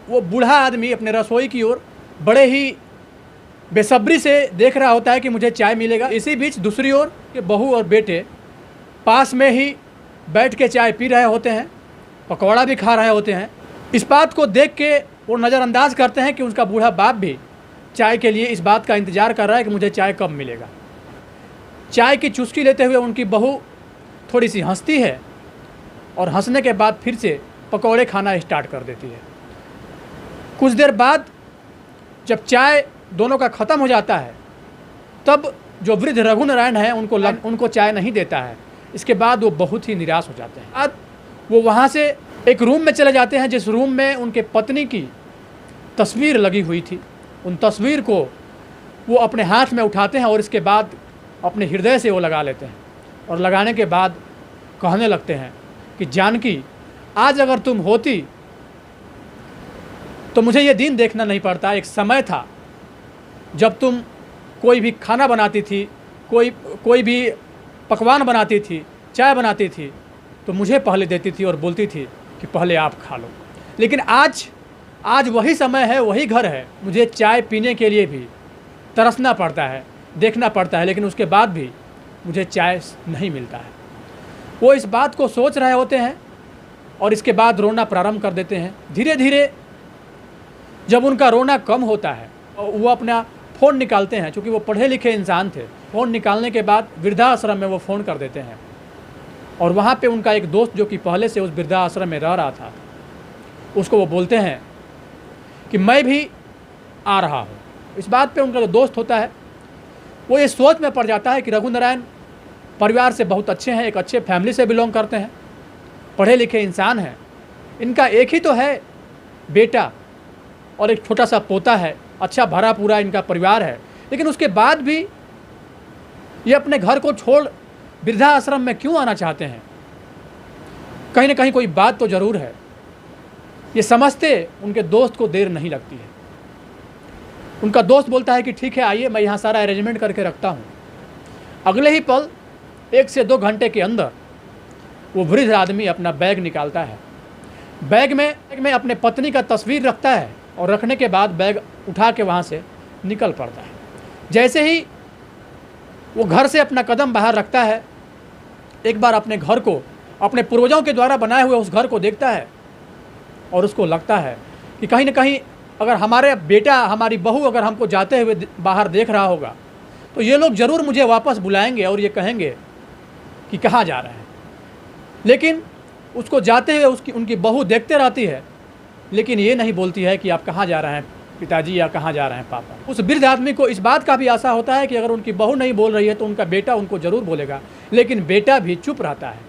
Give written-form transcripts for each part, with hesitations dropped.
वो बूढ़ा आदमी अपने रसोई की ओर बड़े ही बेसब्री से देख रहा होता है कि मुझे चाय मिलेगा। इसी बीच दूसरी ओर के बहू और बेटे पास में ही बैठ के चाय पी रहे होते हैं, पकौड़ा भी खा रहे होते हैं। इस बात को देख के वो नज़रअंदाज करते हैं कि उसका बूढ़ा बाप भी चाय के लिए इस बात का इंतज़ार कर रहा है कि मुझे चाय कब मिलेगा। चाय की चुस्की लेते हुए उनकी बहू थोड़ी सी हंसती है और हंसने के बाद फिर से पकौड़े खाना स्टार्ट कर देती है। कुछ देर बाद जब चाय दोनों का ख़त्म हो जाता है तब जो वृद्ध रघुनारायण हैं उनको चाय नहीं देता है। इसके बाद वो बहुत ही निराश हो जाते हैं। आज वो वहाँ से एक रूम में चले जाते हैं जिस रूम में उनके पत्नी की तस्वीर लगी हुई थी। उन तस्वीर को वो अपने हाथ में उठाते हैं और इसके बाद अपने हृदय से वो लगा लेते हैं और लगाने के बाद कहने लगते हैं कि जानकी, आज अगर तुम होती तो मुझे ये दिन देखना नहीं पड़ता। एक समय था जब तुम कोई भी खाना बनाती थी, कोई भी पकवान बनाती थी, चाय बनाती थी तो मुझे पहले देती थी और बोलती थी कि पहले आप खा लो। लेकिन आज वही समय है, वही घर है, मुझे चाय पीने के लिए भी तरसना पड़ता है, देखना पड़ता है, लेकिन उसके बाद भी मुझे चाय नहीं मिलता है। वो इस बात को सोच रहे होते हैं और इसके बाद रोना प्रारंभ कर देते हैं। धीरे धीरे जब उनका रोना कम होता है वो अपना फ़ोन निकालते हैं। चूँकि वो पढ़े लिखे इंसान थे, फ़ोन निकालने के बाद वृद्धाश्रम में वो फ़ोन कर देते हैं और वहाँ पे उनका एक दोस्त जो कि पहले से उस वृद्धाश्रम में रह रहा था, उसको वो बोलते हैं कि मैं भी आ रहा हूँ। इस बात पे उनका जो दोस्त होता है वो ये सोच में पड़ जाता है कि रघुनारायण परिवार से बहुत अच्छे हैं, एक अच्छे फैमिली से बिलोंग करते हैं, पढ़े लिखे इंसान हैं, इनका एक ही तो है बेटा और एक छोटा सा पोता है, अच्छा भरा पूरा इनका परिवार है, लेकिन उसके बाद भी ये अपने घर को छोड़ वृद्धाश्रम में क्यों आना चाहते हैं। कहीं ना कहीं कोई बात तो ज़रूर है। ये समझते उनके दोस्त को देर नहीं लगती है। उनका दोस्त बोलता है कि ठीक है, आइए, मैं यहाँ सारा अरेंजमेंट करके रखता हूँ। अगले ही पल 1 से 2 घंटे के अंदर वो वृद्ध आदमी अपना बैग निकालता है। बैग में अपने पत्नी का तस्वीर रखता है और रखने के बाद बैग उठा के वहाँ से निकल पड़ता है। जैसे ही वो घर से अपना कदम बाहर रखता है, एक बार अपने घर को, अपने पूर्वजों के द्वारा बनाए हुए उस घर को देखता है और उसको लगता है कि कहीं ना कहीं अगर हमारे बेटा, हमारी बहू अगर हमको जाते हुए बाहर देख रहा होगा तो ये लोग ज़रूर मुझे वापस बुलाएंगे और ये कहेंगे कि कहाँ जा रहे हैं। लेकिन उसको जाते हुए उनकी बहू देखते रहती है, लेकिन ये नहीं बोलती है कि आप कहाँ जा रहे हैं पिताजी या कहाँ जा रहे हैं पापा। उस वृद्ध आदमी को इस बात का भी आशा होता है कि अगर उनकी बहू नहीं बोल रही है तो उनका बेटा उनको ज़रूर बोलेगा, लेकिन बेटा भी चुप रहता है।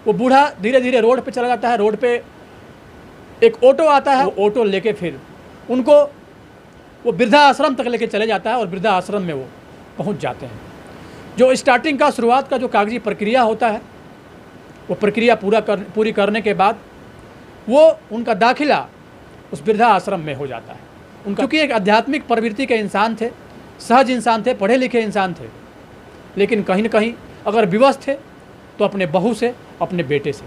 वो बूढ़ा धीरे धीरे रोड पे चला जाता है। रोड पे एक ऑटो आता है, वो ऑटो लेके फिर उनको वो वृद्धाश्रम तक लेके चले जाता है और वृद्धाश्रम में वो पहुंच जाते हैं। जो स्टार्टिंग का, शुरुआत का जो कागजी प्रक्रिया होता है, वो प्रक्रिया पूरी करने के बाद वो उनका दाखिला उस वृद्धाश्रम में हो जाता है। उनका क्योंकि एक आध्यात्मिक प्रवृत्ति के इंसान थे, सहज इंसान थे, पढ़े लिखे इंसान थे, लेकिन कहीं ना कहीं अगर विवश थे तो अपने बहू से, अपने बेटे से।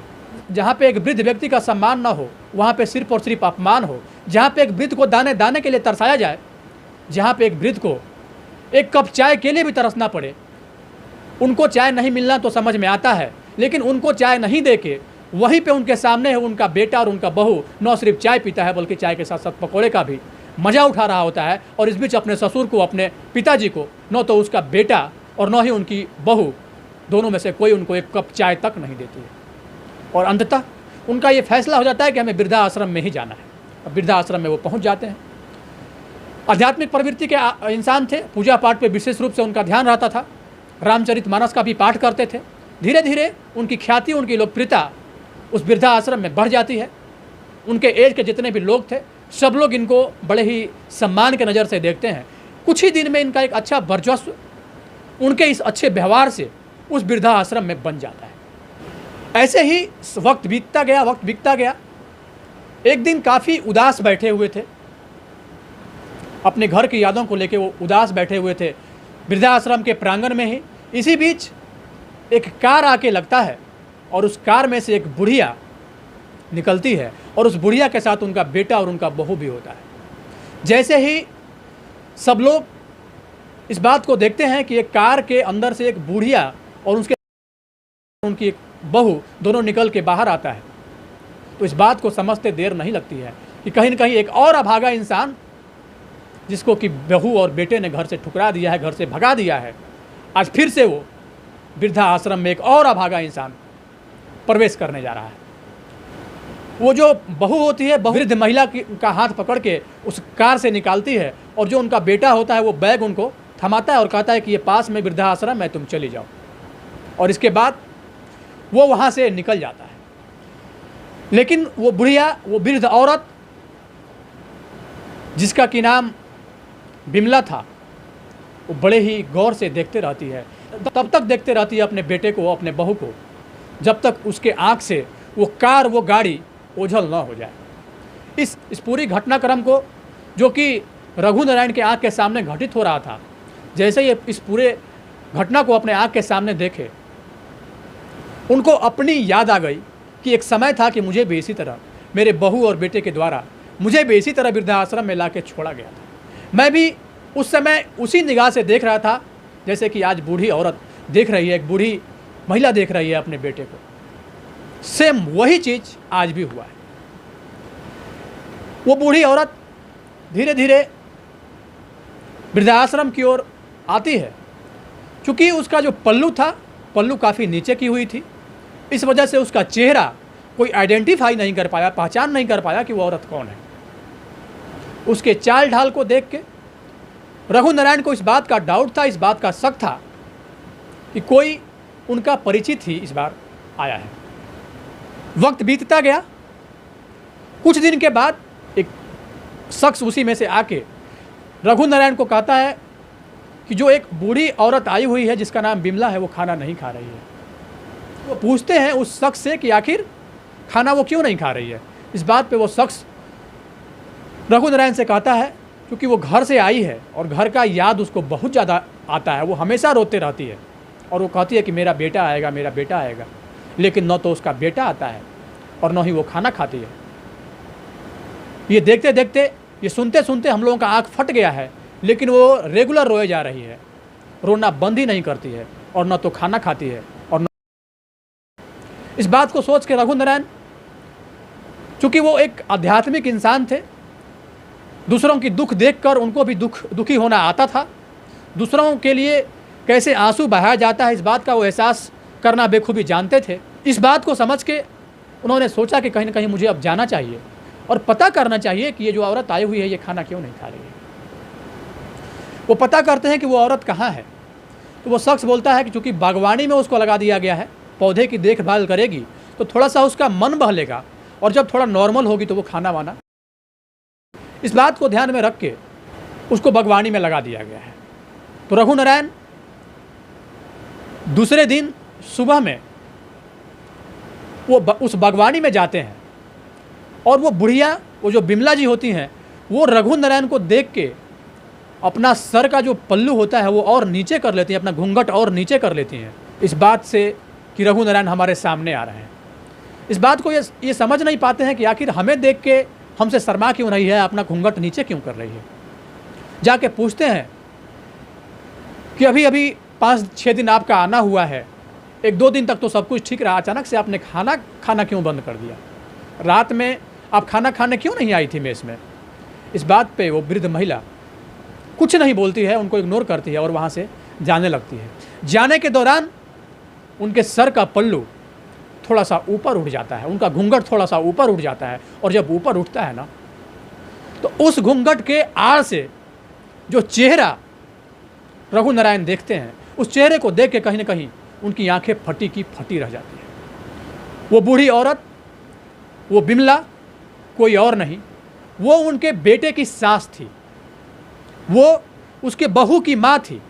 जहाँ पे एक वृद्ध व्यक्ति का सम्मान ना हो वहाँ पे सिर्फ और सिर्फ अपमान हो। जहाँ पे एक वृद्ध को दाने दाने के लिए तरसाया जाए, जहाँ पे एक वृद्ध को एक कप चाय के लिए भी तरसना पड़े। उनको चाय नहीं मिलना तो समझ में आता है, लेकिन उनको चाय नहीं दे के वहीं पे उनके सामने है उनका बेटा और उनका बहू न सिर्फ चाय पीता है बल्कि चाय के साथ साथ पकौड़े का भी मज़ा उठा रहा होता है। और इस बीच अपने ससुर को, अपने पिताजी को, न तो उसका बेटा और न ही उनकी बहू, दोनों में से कोई उनको एक कप चाय तक नहीं देती है। और अंततः उनका ये फैसला हो जाता है कि हमें वृद्धाश्रम में ही जाना है। अब वृद्धाश्रम में वो पहुंच जाते हैं। आध्यात्मिक प्रवृत्ति के इंसान थे, पूजा पाठ पे विशेष रूप से उनका ध्यान रहता था, रामचरितमानस का भी पाठ करते थे। धीरे धीरे उनकी ख्याति, उनकी लोकप्रियता उस वृद्धाश्रम में बढ़ जाती है। उनके एज के जितने भी लोग थे सब लोग इनको बड़े ही सम्मान के नज़र से देखते हैं। कुछ ही दिन में इनका एक अच्छा वर्चस्व उनके इस अच्छे व्यवहार से उस वृद्धाश्रम में बन जाता है। ऐसे ही वक्त बीतता गया। एक दिन काफ़ी उदास बैठे हुए थे, अपने घर की यादों को लेके वो उदास बैठे हुए थे वृद्धाश्रम के प्रांगण में ही। इसी बीच एक कार आके लगता है और उस कार में से एक बुढ़िया निकलती है और उस बुढ़िया के साथ उनका बेटा और उनका बहू भी होता है। जैसे ही सब लोग इस बात को देखते हैं कि एक कार के अंदर से एक बुढ़िया और उनकी एक बहू दोनों निकल के बाहर आता है, तो इस बात को समझते देर नहीं लगती है कि कहीं न कहीं एक और अभागा इंसान, जिसको कि बहू और बेटे ने घर से ठुकरा दिया है, घर से भगा दिया है, आज फिर से वो वृद्धा आश्रम में एक और अभागा इंसान प्रवेश करने जा रहा है। वो जो बहू होती है, वृद्ध महिला का हाथ पकड़ के उस कार से निकालती है और जो उनका बेटा होता है वो बैग उनको थमाता है और कहता है कि ये पास में वृद्धाश्रम है, तुम चली जाओ। और इसके बाद वो वहाँ से निकल जाता है। लेकिन वो बुढ़िया, वो वृद्ध औरत जिसका कि नाम बिमला था, वो बड़े ही गौर से देखते रहती है, तब तक देखते रहती है अपने बेटे को, अपने बहू को, जब तक उसके आँख से वो कार, वो गाड़ी ओझल न हो जाए। इस पूरी घटनाक्रम को, जो कि रघु नारायण के आँख के सामने घटित हो रहा था, जैसे ही इस पूरे घटना को अपने आँख के सामने देखे, उनको अपनी याद आ गई कि एक समय था कि मुझे भी इसी तरह मेरे बहू और बेटे के द्वारा मुझे भी इसी तरह वृद्धाश्रम में ला के छोड़ा गया था। मैं भी उस समय उसी निगाह से देख रहा था जैसे कि आज बूढ़ी औरत देख रही है, एक बूढ़ी महिला देख रही है अपने बेटे को। सेम वही चीज़ आज भी हुआ है। वो बूढ़ी औरत धीरे धीरे वृद्धाश्रम की ओर आती है। चूँकि उसका जो पल्लू था, पल्लू काफ़ी नीचे की हुई थी, इस वजह से उसका चेहरा कोई आइडेंटिफाई नहीं कर पाया, पहचान नहीं कर पाया कि वो औरत कौन है। उसके चाल ढाल को देख के रघु नारायण को इस बात का डाउट था, इस बात का शक था कि कोई उनका परिचित ही इस बार आया है। वक्त बीतता गया। कुछ दिन के बाद एक शख्स उसी में से आके रघु नारायण को कहता है कि जो एक बूढ़ी औरत आई हुई है जिसका नाम बिमला है, वो खाना नहीं खा रही है। वो पूछते हैं उस शख्स से कि आखिर खाना वो क्यों नहीं खा रही है। इस बात पे वो शख्स रघु नारायण से कहता है क्योंकि वो घर से आई है और घर का याद उसको बहुत ज़्यादा आता है, वो हमेशा रोते रहती है और वो कहती है कि मेरा बेटा आएगा, मेरा बेटा आएगा, लेकिन न तो उसका बेटा आता है और न ही वो खाना खाती है। ये देखते देखते, ये सुनते सुनते हम लोगों का आँख फट गया है, लेकिन वो रेगुलर रोए जा रही है, रोना बंद ही नहीं करती है और न तो खाना खाती है और न। इस बात को सोच के रघु नारायण, चूँकि वो एक आध्यात्मिक इंसान थे, दूसरों की दुख देखकर उनको भी दुखी होना आता था। दूसरों के लिए कैसे आंसू बहाया जाता है, इस बात का वो एहसास करना बेखूबी जानते थे। इस बात को समझ के उन्होंने सोचा कि कहीं ना कहीं मुझे अब जाना चाहिए और पता करना चाहिए कि ये जो औरत आई हुई है ये खाना क्यों नहीं खा रही है। वो पता करते हैं कि वो औरत कहाँ है। तो वो शख्स बोलता है कि चूँकि बागवानी में उसको लगा दिया गया है, पौधे की देखभाल करेगी तो थोड़ा सा उसका मन बहलेगा और जब थोड़ा नॉर्मल होगी तो वो खाना वाना। इस बात को ध्यान में रख के उसको बागवानी में लगा दिया गया है। तो रघु नारायण दूसरे दिन सुबह में वो उस बागवानी में जाते हैं और वो बुढ़िया, वो जो बिमला जी होती हैं, वो रघु नारायण को देख के अपना सर का जो पल्लू होता है वो और नीचे कर लेती हैं, अपना घूंघट और नीचे कर लेती हैं, इस बात से कि रघु नारायण हमारे सामने आ रहे हैं। इस बात को ये समझ नहीं पाते हैं कि आखिर हमें देख के हमसे शर्मा क्यों रही है, अपना घूंघट नीचे क्यों कर रही है। जाके पूछते हैं कि अभी अभी 5-6 दिन आपका आना हुआ है, 1-2 दिन तक तो सब कुछ ठीक रहा, अचानक से आपने खाना खाना क्यों बंद कर दिया, रात में आप खाना खाने क्यों नहीं आई थी मेस में। इस बात पे वो वृद्ध महिला कुछ नहीं बोलती है, उनको इग्नोर करती है और वहाँ से जाने लगती है। जाने के दौरान उनके सर का पल्लू थोड़ा सा ऊपर उठ जाता है, उनका घूंघट थोड़ा सा ऊपर उठ जाता है और जब ऊपर उठता है ना, तो उस घूंघट के आड़ से जो चेहरा रघु नारायण देखते हैं, उस चेहरे को देख के कहीं ना कहीं उनकी आंखें फटी की फटी रह जाती है। वो बूढ़ी औरत, वो बिमला कोई और नहीं, वो उनके बेटे की सास थी, वो उसके बहू की माँ थी,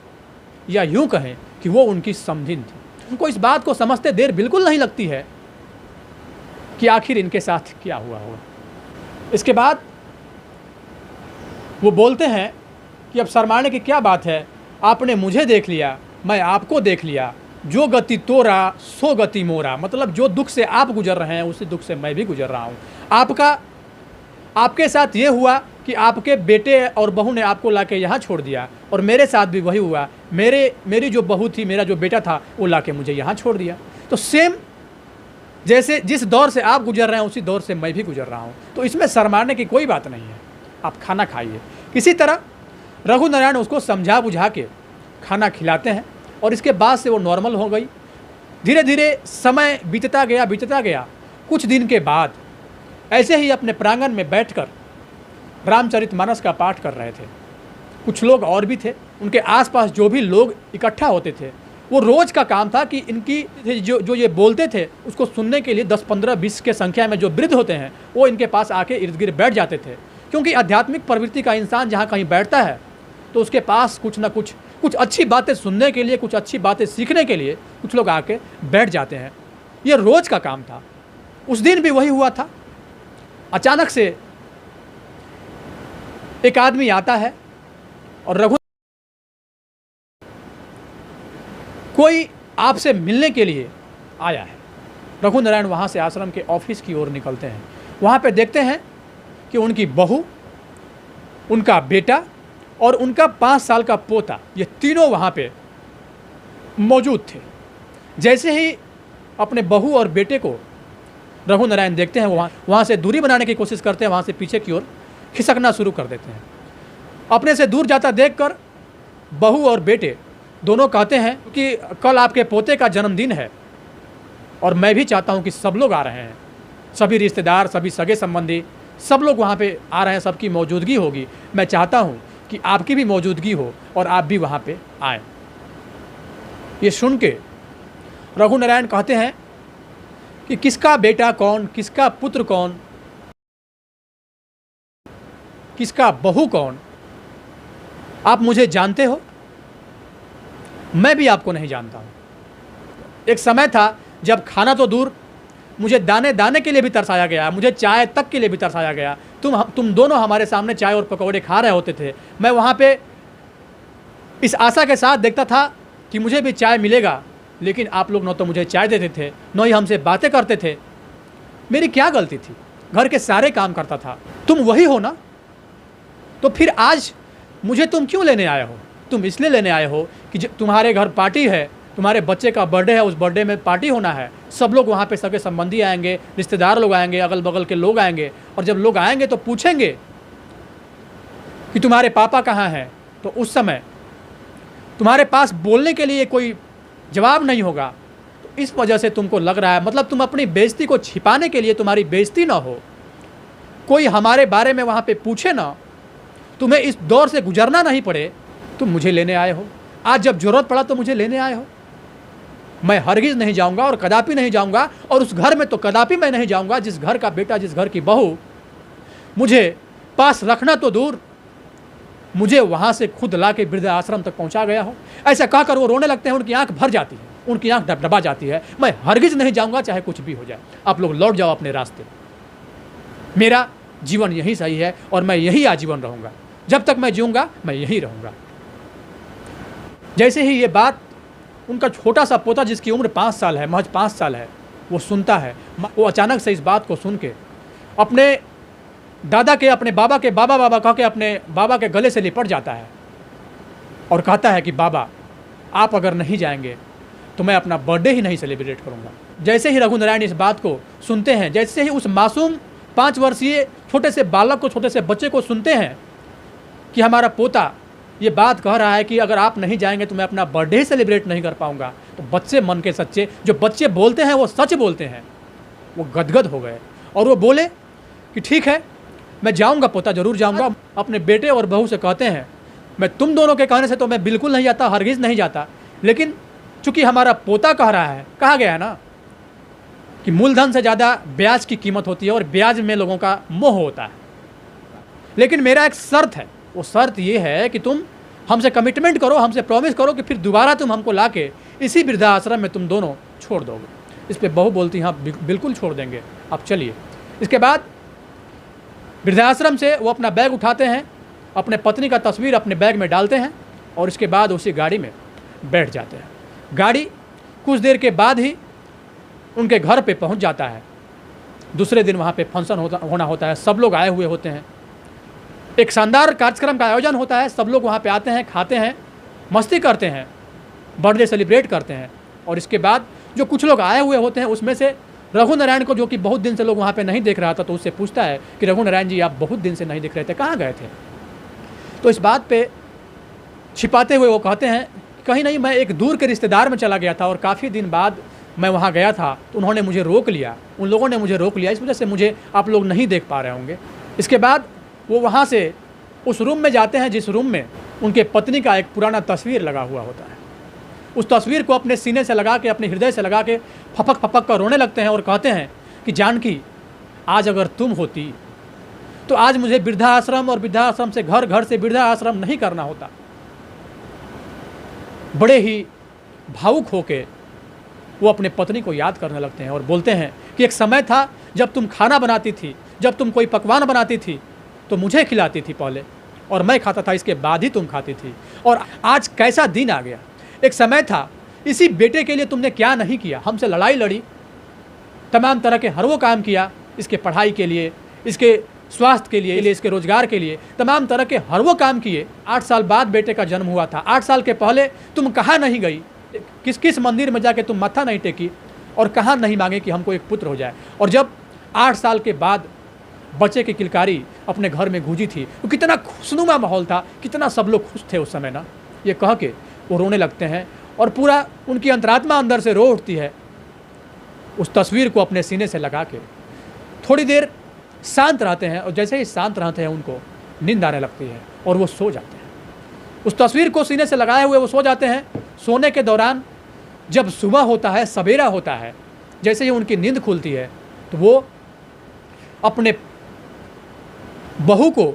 या यूं कहें कि वो उनकी समधिन थी। उनको इस बात को समझते देर बिल्कुल नहीं लगती है कि आखिर इनके साथ क्या हुआ होगा। इसके बाद वो बोलते हैं कि अब शर्माने की क्या बात है, आपने मुझे देख लिया, मैं आपको देख लिया, जो गति तोरा सो गति मोरा, मतलब जो दुख से आप गुजर रहे हैं उसी दुख से मैं भी गुजर रहा हूँ। आपके साथ ये हुआ कि आपके बेटे और बहू ने आपको लाके यहाँ छोड़ दिया, और मेरे साथ भी वही हुआ। मेरी जो बहू थी, मेरा जो बेटा था, वो लाके मुझे यहाँ छोड़ दिया। तो सेम जैसे जिस दौर से आप गुजर रहे हैं उसी दौर से मैं भी गुजर रहा हूँ। तो इसमें शर्माने की कोई बात नहीं है, आप खाना खाइए। किसी तरह रघुनारायण उसको समझा बुझा के खाना खिलाते हैं, और इसके बाद से वो नॉर्मल हो गई। धीरे धीरे समय बीतता गया। कुछ दिन के बाद ऐसे ही अपने प्रांगण में बैठकर रामचरितमानस का पाठ कर रहे थे। कुछ लोग और भी थे, उनके आसपास जो भी लोग इकट्ठा होते थे, वो रोज़ का काम था कि इनकी जो ये बोलते थे उसको सुनने के लिए 10, 15, 20 के संख्या में जो वृद्ध होते हैं वो इनके पास आके इर्द गिर्द बैठ जाते थे। क्योंकि आध्यात्मिक प्रवृत्ति का इंसान जहाँ कहीं बैठता है तो उसके पास कुछ ना कुछ अच्छी बातें सुनने के लिए, कुछ अच्छी बातें सीखने के लिए कुछ लोग आके बैठ जाते हैं। ये रोज़ का काम था। उस दिन भी वही हुआ था। अचानक से एक आदमी आता है और कोई आपसे मिलने के लिए आया है। रघुनारायण वहाँ से आश्रम के ऑफिस की ओर निकलते हैं। वहाँ पे देखते हैं कि उनकी बहू, उनका बेटा और उनका 5 साल का पोता, ये तीनों वहाँ पे मौजूद थे। जैसे ही अपने बहू और बेटे को रघुनारायण देखते हैं, वहाँ से दूरी बनाने की कोशिश करते हैं, वहाँ से पीछे की ओर खिसकना शुरू कर देते हैं। अपने से दूर जाता देखकर बहू और बेटे दोनों कहते हैं कि कल आपके पोते का जन्मदिन है और मैं भी चाहता हूँ कि सब लोग आ रहे हैं, सभी रिश्तेदार, सभी सगे संबंधी, सब लोग वहाँ पे आ रहे हैं, सबकी मौजूदगी होगी। मैं चाहता हूँ कि आपकी भी मौजूदगी हो और आप भी वहाँ पे आएँ। ये सुन के रघुनारायण कहते हैं कि किसका बेटा कौन, किसका पुत्र कौन, किसका बहू कौन, आप मुझे जानते हो? मैं भी आपको नहीं जानता हूँ। एक समय था जब खाना तो दूर, मुझे दाने दाने के लिए भी तरसाया गया, मुझे चाय तक के लिए भी तरसाया गया। तुम दोनों हमारे सामने चाय और पकौड़े खा रहे होते थे। मैं वहाँ पे इस आशा के साथ देखता था कि मुझे भी चाय मिलेगा, लेकिन आप लोग न तो मुझे चाय देते थे, न ही हमसे बातें करते थे। मेरी क्या गलती थी? घर के सारे काम करता था। तुम वही हो ना? तो फिर आज मुझे तुम क्यों लेने आए हो? तुम इसलिए लेने आए हो कि तुम्हारे घर पार्टी है, तुम्हारे बच्चे का बर्थडे है, उस बर्थडे में पार्टी होना है, सब लोग वहाँ पे सगे संबंधी आएंगे, रिश्तेदार लोग आएंगे, अगल बगल के लोग आएंगे, और जब लोग आएंगे तो पूछेंगे कि तुम्हारे पापा कहाँ हैं, तो उस समय तुम्हारे पास बोलने के लिए कोई जवाब नहीं होगा। तो इस वजह से तुमको लग रहा है, मतलब तुम अपनी बेइज्जती को छिपाने के लिए, तुम्हारी बेइज्जती ना हो, कोई हमारे बारे में वहाँ पे पूछे ना, तुम्हें इस दौर से गुजरना नहीं पड़े, तुम मुझे लेने आए हो। आज जब जरूरत पड़ा तो मुझे लेने आए हो। मैं हरगिज़ नहीं जाऊंगा और कदापि नहीं जाऊंगा, और उस घर में तो कदापि मैं नहीं जाऊंगा जिस घर का बेटा, जिस घर की बहू मुझे पास रखना तो दूर, मुझे वहाँ से खुद ला के वृद्ध आश्रम तक पहुँचा गया हो। ऐसा कहकर वो रोने लगते हैं, उनकी आंख भर जाती है, उनकी आंख डबडबा जाती है। मैं हरगिज़ नहीं जाऊँगा, चाहे कुछ भी हो जाए। आप लोग लौट जाओ अपने रास्ते। मेरा जीवन यही सही है और मैं यही आजीवन रहूँगा। जब तक मैं जीऊँगा मैं यही रहूँगा। जैसे ही ये बात उनका छोटा सा पोता, जिसकी उम्र 5 साल है, महज 5 साल है, वो सुनता है, वो अचानक से इस बात को सुन के अपने दादा के, अपने बाबा के बाबा कह के अपने बाबा के गले से लिपट जाता है और कहता है कि बाबा, आप अगर नहीं जाएंगे तो मैं अपना बर्थडे ही नहीं सेलिब्रेट करूँगा। जैसे ही रघुनारायण इस बात को सुनते हैं, जैसे ही उस मासूम 5 वर्षीय छोटे से बालक को, छोटे से बच्चे को सुनते हैं कि हमारा पोता ये बात कह रहा है कि अगर आप नहीं जाएंगे तो मैं अपना बर्थडे ही सेलिब्रेट नहीं कर पाऊंगा, तो बच्चे मन के सच्चे, जो बच्चे बोलते हैं वो सच बोलते हैं, वो गदगद हो गए और वो बोले कि ठीक है, मैं जाऊंगा पोता, ज़रूर जाऊंगा। अपने बेटे और बहू से कहते हैं, मैं तुम दोनों के कहने से तो मैं बिल्कुल नहीं जाता, हरगिज़ नहीं जाता, लेकिन चूँकि हमारा पोता कह रहा है, कहा गया है ना कि मूलधन से ज़्यादा ब्याज की कीमत होती है और ब्याज में लोगों का मोह होता है। लेकिन मेरा एक शर्त है, वो शर्त ये है कि तुम हमसे कमिटमेंट करो, हमसे प्रॉमिस करो कि फिर दोबारा तुम हमको लाके इसी वृद्धाश्रम में तुम दोनों छोड़ दोगे। इस पे बहू बोलती, हाँ बिल्कुल छोड़ देंगे, आप चलिए। इसके बाद वृद्धाश्रम से वो अपना बैग उठाते हैं, अपने पत्नी का तस्वीर अपने बैग में डालते हैं और इसके बाद उसी गाड़ी में बैठ जाते हैं। गाड़ी कुछ देर के बाद ही उनके घर पे पहुंच जाता है। दूसरे दिन वहाँ पे फंक्शन होना होता है, सब लोग आए हुए होते हैं, एक शानदार कार्यक्रम का आयोजन होता है, सब लोग वहाँ पे आते हैं, खाते हैं, मस्ती करते हैं, बर्थडे सेलिब्रेट करते हैं। और इसके बाद जो कुछ लोग आए हुए होते हैं उसमें से रघु नारायण को, जो कि बहुत दिन से लोग वहाँ पे नहीं देख रहा था, तो उससे पूछता है कि रघु नारायण जी आप बहुत दिन से नहीं दिख रहे थे, कहाँ गए थे? तो इस बात पे छिपाते हुए वो कहते हैं कहीं नहीं, मैं एक दूर के रिश्तेदार में चला गया था और काफ़ी दिन बाद मैं वहाँ गया था, तो उन्होंने मुझे रोक लिया, उन लोगों ने मुझे रोक लिया, इस वजह से मुझे आप लोग नहीं देख पा रहे होंगे। इसके बाद वो वहाँ से उस रूम में जाते हैं जिस रूम में उनके पत्नी का एक पुराना तस्वीर लगा हुआ होता है। उस तस्वीर को अपने सीने से लगा के, अपने हृदय से लगा के फपक फपक कर रोने लगते हैं और कहते हैं कि जानकी, आज अगर तुम होती तो आज मुझे वृद्धाश्रम और वृद्धाश्रम से घर, घर से वृद्धाश्रम नहीं करना होता। बड़े ही भावुक होके वो अपने पत्नी को याद करने लगते हैं और बोलते हैं कि एक समय था जब तुम खाना बनाती थी, जब तुम कोई पकवान बनाती थी तो मुझे खिलाती थी पहले और मैं खाता था, इसके बाद ही तुम खाती थी। और आज कैसा दिन आ गया। एक समय था, इसी बेटे के लिए तुमने क्या नहीं किया, हमसे लड़ाई लड़ी, तमाम तरह के हर वो काम किया, इसके पढ़ाई के लिए, इसके स्वास्थ्य के लिए, इसके रोजगार के लिए, तमाम तरह के हर वो काम किए। 8 साल बाद बेटे का जन्म हुआ था। 8 साल के पहले तुम कहाँ नहीं गई, किस किस मंदिर में जाके तुम मत्था नहीं टेकी और कहाँ नहीं मांगे कि हमको एक पुत्र हो जाए। और जब 8 साल के बाद बच्चे की किलकारी अपने घर में गूंजी थी, वो कितना खुशनुमा माहौल था, कितना सब लोग खुश थे उस समय ना। ये कह के वो रोने लगते हैं और पूरा उनकी अंतरात्मा अंदर से रो उठती है। उस तस्वीर को अपने सीने से लगा के थोड़ी देर शांत रहते हैं और जैसे ही शांत रहते हैं उनको नींद आने लगती है और वो सो जाते हैं। उस तस्वीर को सीने से लगाए हुए वो सो जाते हैं। सोने के दौरान जब सुबह होता है, सवेरा होता है, जैसे ही उनकी नींद खुलती है तो वो अपने बहू को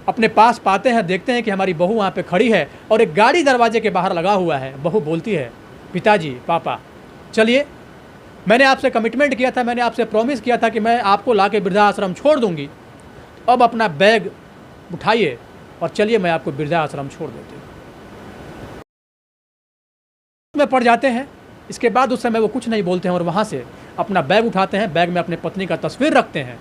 अपने पास पाते हैं, देखते हैं कि हमारी बहू वहाँ पे खड़ी है और एक गाड़ी दरवाजे के बाहर लगा हुआ है। बहू बोलती है, पिताजी, पापा, चलिए, मैंने आपसे कमिटमेंट किया था, मैंने आपसे प्रॉमिस किया था कि मैं आपको लाके वृद्धाश्रम छोड़ दूंगी, अब अपना बैग उठाइए और चलिए, मैं आपको वृद्धाश्रम छोड़ देती हूँ। में पड़ जाते हैं। इसके बाद उस समय वो कुछ नहीं बोलते हैं और वहाँ से अपना बैग उठाते हैं, बैग में अपने पत्नी का तस्वीर रखते हैं,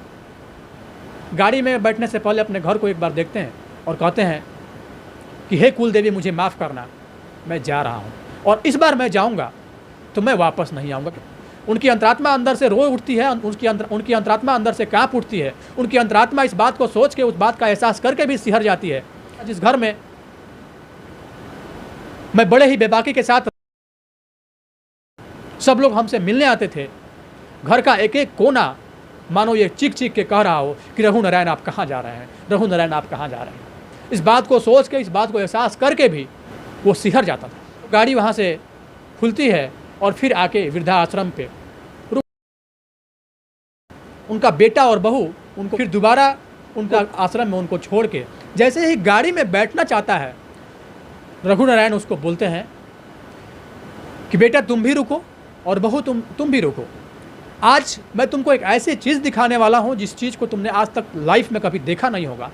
गाड़ी में बैठने से पहले अपने घर को एक बार देखते हैं और कहते हैं कि हे कुल देवी, मुझे माफ़ करना, मैं जा रहा हूँ और इस बार मैं जाऊँगा तो मैं वापस नहीं आऊँगा। उनकी अंतरात्मा अंदर से रो उठती है, उनकी अंतरात्मा अंदर से काँप उठती है। उनकी अंतरात्मा इस बात को सोच के, उस बात का एहसास करके भी सिहर जाती है। जिस घर में मैं बड़े ही बेबाकी के साथ सब लोग हमसे मिलने आते थे, घर का एक एक कोना मानो ये चीख चीख के कह रहा हो कि रघु नारायण आप कहाँ जा रहे हैं, रघु नारायण आप कहाँ जा रहे हैं। इस बात को सोच के, इस बात को एहसास करके भी वो सिहर जाता था। गाड़ी वहाँ से खुलती है और फिर आके वृद्धाश्रम पे रुक, उनका बेटा और बहू उनको फिर दोबारा उनका आश्रम में उनको छोड़ के जैसे ही गाड़ी में बैठना चाहता है, रघु नारायण उसको बोलते हैं कि बेटा तुम भी रुको और बहू तुम भी रुको। आज मैं तुमको एक ऐसी चीज़ दिखाने वाला हूँ जिस चीज़ को तुमने आज तक लाइफ में कभी देखा नहीं होगा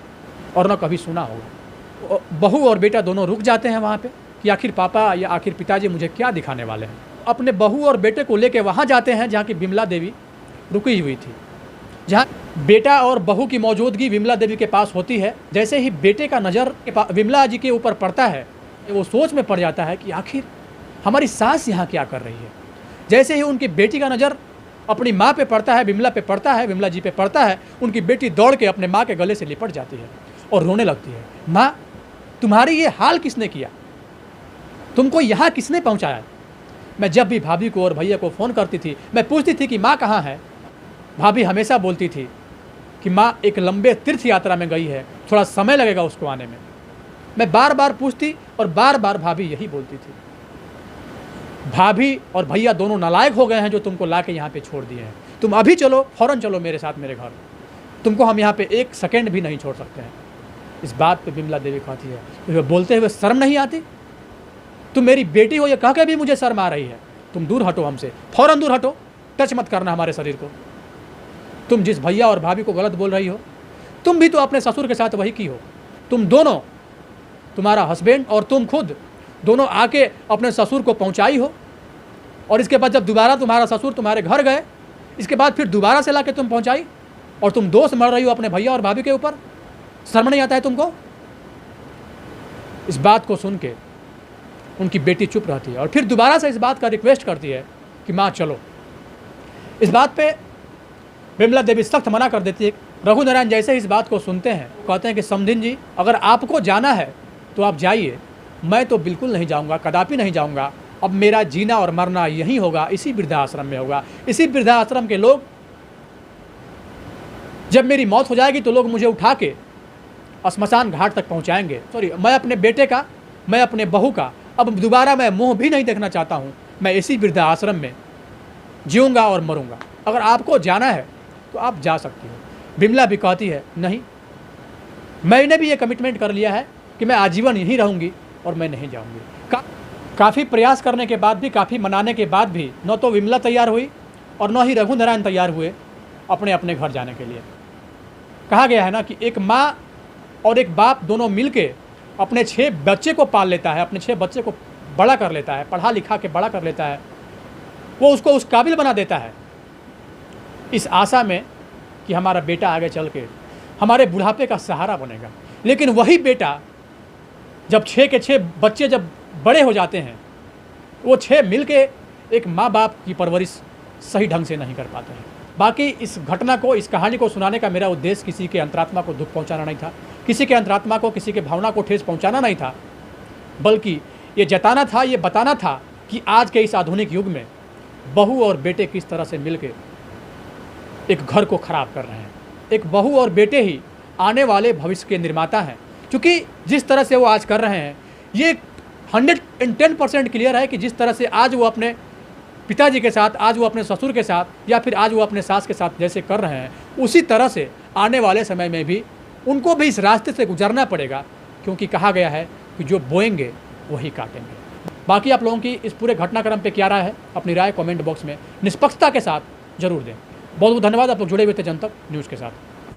और न कभी सुना होगा। बहू और बेटा दोनों रुक जाते हैं वहाँ पे कि आखिर पापा या आखिर पिताजी मुझे क्या दिखाने वाले हैं। अपने बहू और बेटे को लेके वहाँ जाते हैं जहाँ की विमला देवी रुकी हुई थी, जहाँ बेटा और बहू की मौजूदगी विमला देवी के पास होती है। जैसे ही बेटे का नज़र विमला जी के ऊपर पड़ता है, वो सोच में पड़ जाता है कि आखिर हमारी सास यहाँ क्या कर रही है। जैसे ही उनकी बेटी का नज़र अपनी माँ पे पड़ता है, विमला पे पड़ता है, विमला जी पे पड़ता है, उनकी बेटी दौड़ के अपने माँ के गले से लिपट जाती है और रोने लगती है। माँ, तुम्हारी ये हाल किसने किया, तुमको यहाँ किसने पहुँचाया। मैं जब भी भाभी को और भैया को फ़ोन करती थी, मैं पूछती थी कि माँ कहाँ है। भाभी हमेशा बोलती थी कि माँ एक लंबे तीर्थ यात्रा में गई है, थोड़ा समय लगेगा उसको आने में। मैं बार बार पूछती और बार बार भाभी यही बोलती थी। भाभी और भैया दोनों नालायक हो गए हैं जो तुमको ला के यहाँ पे छोड़ दिए हैं। तुम अभी चलो, फ़ौरन चलो मेरे साथ मेरे घर, तुमको हम यहाँ पे एक सेकंड भी नहीं छोड़ सकते हैं। इस बात पे विमला देवी कहती है, तो बोलते हुए शर्म नहीं आती, तुम मेरी बेटी हो ये कह के भी मुझे शर्म आ रही है। तुम दूर हटो हमसे, फ़ौरन दूर हटो, टच मत करना हमारे शरीर को। तुम जिस भैया और भाभी को गलत बोल रही हो, तुम भी तो अपने ससुर के साथ वही की हो। तुम दोनों, तुम्हारा हस्बैंड और तुम खुद दोनों आके अपने ससुर को पहुंचाई हो और इसके बाद जब दोबारा तुम्हारा ससुर तुम्हारे घर गए, इसके बाद फिर दोबारा से ला के तुम पहुंचाई, और तुम दोष मर रही हो अपने भैया और भाभी के ऊपर। शर्म नहीं आता है तुमको? इस बात को सुन के उनकी बेटी चुप रहती है और फिर दोबारा से इस बात का रिक्वेस्ट करती है कि माँ चलो। इस बात पे विमला देवी सख्त मना कर देती है। रघुनारायण जैसे इस बात को सुनते हैं, कहते हैं कि समधिन जी, अगर आपको जाना है तो आप जाइए, मैं तो बिल्कुल नहीं जाऊंगा, कदापि नहीं जाऊंगा। अब मेरा जीना और मरना यहीं होगा, इसी वृद्धाश्रम में होगा। इसी वृद्धाश्रम के लोग, जब मेरी मौत हो जाएगी तो लोग मुझे उठा के श्मशान घाट तक पहुंचाएंगे। सॉरी, मैं अपने बेटे का, मैं अपने बहू का अब दोबारा मैं मुंह भी नहीं देखना चाहता हूं। मैं इसी वृद्धाश्रम में जीऊँगा और मरूंगा। अगर आपको जाना है तो आप जा सकती हो। विमला भी कहती है नहीं, मैंने भी ये कमिटमेंट कर लिया है कि मैं आजीवन यहीं रहूँगी और मैं नहीं जाऊँगी। काफ़ी प्रयास करने के बाद भी, काफ़ी मनाने के बाद भी न तो विमला तैयार हुई और न ही रघुनारायण तैयार हुए अपने अपने घर जाने के लिए। कहा गया है ना कि एक माँ और एक बाप दोनों मिलके अपने 6 बच्चे को पाल लेता है, अपने 6 बच्चे को बड़ा कर लेता है, पढ़ा लिखा के बड़ा कर लेता है, वो उसको उस काबिल बना देता है, इस आशा में कि हमारा बेटा आगे चल के हमारे बुढ़ापे का सहारा बनेगा। लेकिन वही बेटा जब 6 के 6 बच्चे जब बड़े हो जाते हैं, वो 6 मिल के एक माँ बाप की परवरिश सही ढंग से नहीं कर पाते हैं। बाकी इस घटना को, इस कहानी को सुनाने का मेरा उद्देश्य किसी के अंतरात्मा को दुख पहुंचाना नहीं था, किसी के अंतरात्मा को, किसी के भावना को ठेस पहुंचाना नहीं था, बल्कि ये जताना था, ये बताना था कि आज के इस आधुनिक युग में बहू और बेटे किस तरह से मिलके एक घर को खराब कर रहे हैं। एक बहू और बेटे ही आने वाले भविष्य के निर्माता हैं, क्योंकि जिस तरह से वो आज कर रहे हैं, ये 110% क्लियर है कि जिस तरह से आज वो अपने पिताजी के साथ, आज वो अपने ससुर के साथ, या फिर आज वो अपने सास के साथ जैसे कर रहे हैं, उसी तरह से आने वाले समय में भी उनको भी इस रास्ते से गुजरना पड़ेगा, क्योंकि कहा गया है कि जो बोएंगे वही काटेंगे। बाकी आप लोगों की इस पूरे घटनाक्रम पे क्या राय है, अपनी राय कमेंट बॉक्स में निष्पक्षता के साथ जरूर दें। बहुत बहुत धन्यवाद, आप लोग जुड़े हुए थे जनतक न्यूज़ के साथ।